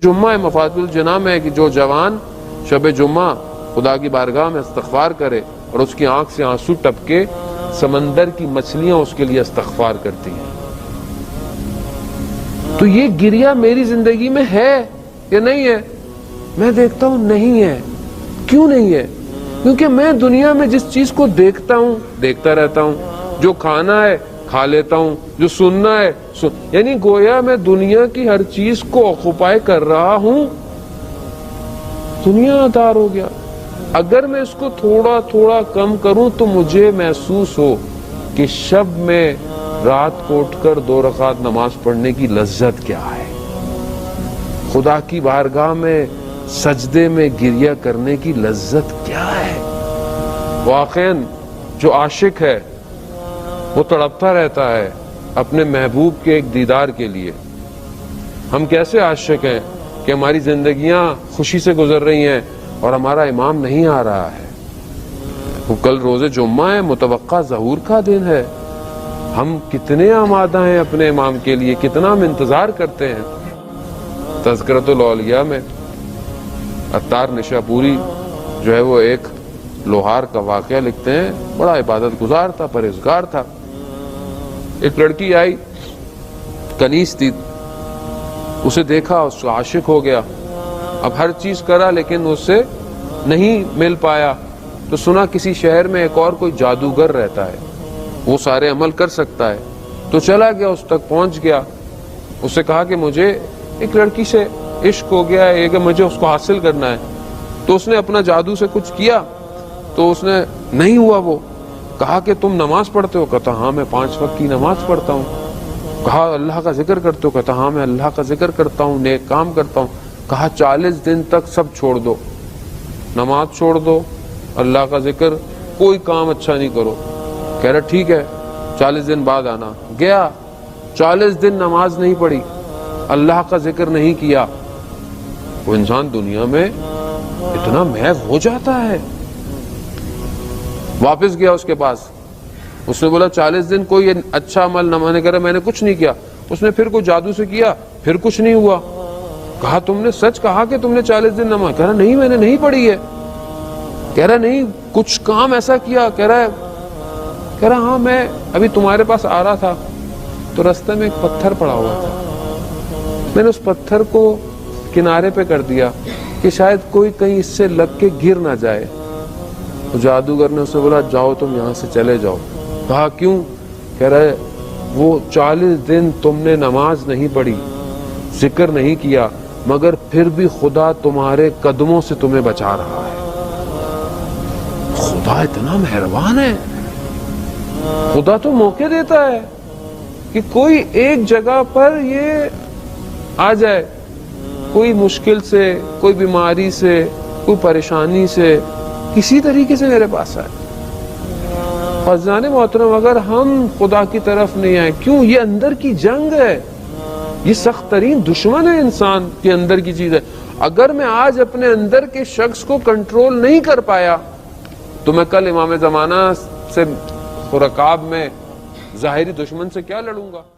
جمعہ مفاتیح الجناح میں ہے کہ جو جوان شب جمعہ خدا کی بارگاہ میں استغفار کرے اور اس کی آنکھ سے آنسو ٹپکے، سمندر کی مچھلیاں اس کے لیے استغفار کرتی ہیں۔ تو یہ گریہ میری زندگی میں ہے یا نہیں ہے؟ میں دیکھتا ہوں نہیں ہے۔ کیوں نہیں ہے؟ کیونکہ میں دنیا میں جس چیز کو دیکھتا ہوں دیکھتا رہتا ہوں، جو کھانا ہے کھا لیتا ہوں، جو سننا ہے یعنی گویا میں دنیا کی ہر چیز کو آکوپائی کر رہا ہوں۔ دنیا دار ہو گیا۔ اگر میں اس کو تھوڑا تھوڑا کم کروں تو مجھے محسوس ہو کہ شب میں رات کو اٹھ کر 2 رکعت نماز پڑھنے کی لذت کیا ہے، خدا کی بارگاہ میں سجدے میں گریہ کرنے کی لذت کیا ہے۔ واقعاً جو عاشق ہے وہ تڑپتا رہتا ہے اپنے محبوب کے ایک دیدار کے لیے۔ ہم کیسے عاشق ہیں کہ ہماری زندگیاں خوشی سے گزر رہی ہیں اور ہمارا امام نہیں آ رہا ہے۔ وہ کل روز جمعہ ہے، متوقع ظہور کا دن ہے، ہم کتنے آمادہ ہیں اپنے امام کے لیے، کتنا ہم انتظار کرتے ہیں۔ تذکرۃ الاولیاء میں عطار نشاپوری جو ہے وہ ایک لوہار کا واقعہ لکھتے ہیں، بڑا عبادت گزار تھا، پرہیزگار تھا۔ ایک لڑکی آئی، کنیز تھی، اسے دیکھا، اس کو عاشق ہو گیا۔ اب ہر چیز کرا لیکن اس سے نہیں مل پایا، تو سنا کسی شہر میں ایک اور کوئی جادوگر رہتا ہے، وہ سارے عمل کر سکتا ہے، تو چلا گیا، اس تک پہنچ گیا۔ اس سے کہا کہ مجھے ایک لڑکی سے عشق ہو گیا ہے کہ مجھے اس کو حاصل کرنا ہے۔ تو اس نے اپنا جادو سے کچھ کیا تو اس نے نہیں ہوا۔ وہ کہا کہ تم نماز پڑھتے ہو؟ کہتا ہاں میں 5 وقت کی نماز پڑھتا ہوں۔ کہا اللہ کا ذکر کرتے ہو؟ کہتا ہاں میں اللہ کا ذکر کرتا ہوں، نیک کام کرتا ہوں۔ کہا 40 دن تک سب چھوڑ دو، نماز چھوڑ دو، اللہ کا ذکر، کوئی کام اچھا نہیں کرو۔ کہہ رہا ٹھیک ہے 40 دن بعد آنا۔ گیا، 40 دن نماز نہیں پڑھی، اللہ کا ذکر نہیں کیا۔ وہ انسان دنیا میں اتنا محو ہو جاتا ہے۔ واپس گیا اس کے پاس، اس نے بولا 40 دن کوئی اچھا عمل نہ، میں نے کہا میں نے کچھ نہیں کیا۔ اس نے پھر کوئی جادو سے کیا، پھر کچھ نہیں ہوا۔ کہا تم نے سچ کہا کہ تم نے 40 دن نماز؟ کہہ رہا نہیں میں نے نہیں پڑھی ہے۔ کہہ رہا نہیں کچھ کام ایسا کیا؟ کہہ رہا ہاں میں ابھی تمہارے پاس آ رہا تھا تو رستے میں ایک پتھر پڑا ہوا تھا، میں نے اس پتھر کو کنارے پہ کر دیا کہ شاید کوئی کہیں اس سے لگ کے گر نہ جائے۔ تو جادوگر نے اسے بولا جاؤ تم یہاں سے چلے جاؤ۔ کہا کیوں؟ کہہ رہے وہ 40 دن تم نے نماز نہیں پڑھی، ذکر نہیں کیا، مگر پھر بھی خدا تمہارے قدموں سے تمہیں بچا رہا ہے۔ خدا اتنا مہربان ہے، خدا تو موقع دیتا ہے کہ کوئی ایک جگہ پر یہ آ جائے، کوئی مشکل سے، کوئی بیماری سے، کوئی پریشانی سے، کسی طریقے سے میرے پاس آئے۔ فضلان محترم اگر ہم خدا کی طرف نہیں آئے، کیوں؟ یہ اندر کی جنگ ہے، یہ سخت ترین دشمن ہے انسان کے اندر کی چیز ہے۔ اگر میں آج اپنے اندر کے شخص کو کنٹرول نہیں کر پایا تو میں کل امام زمانہ سے رکاب میں ظاہری دشمن سے کیا لڑوں گا؟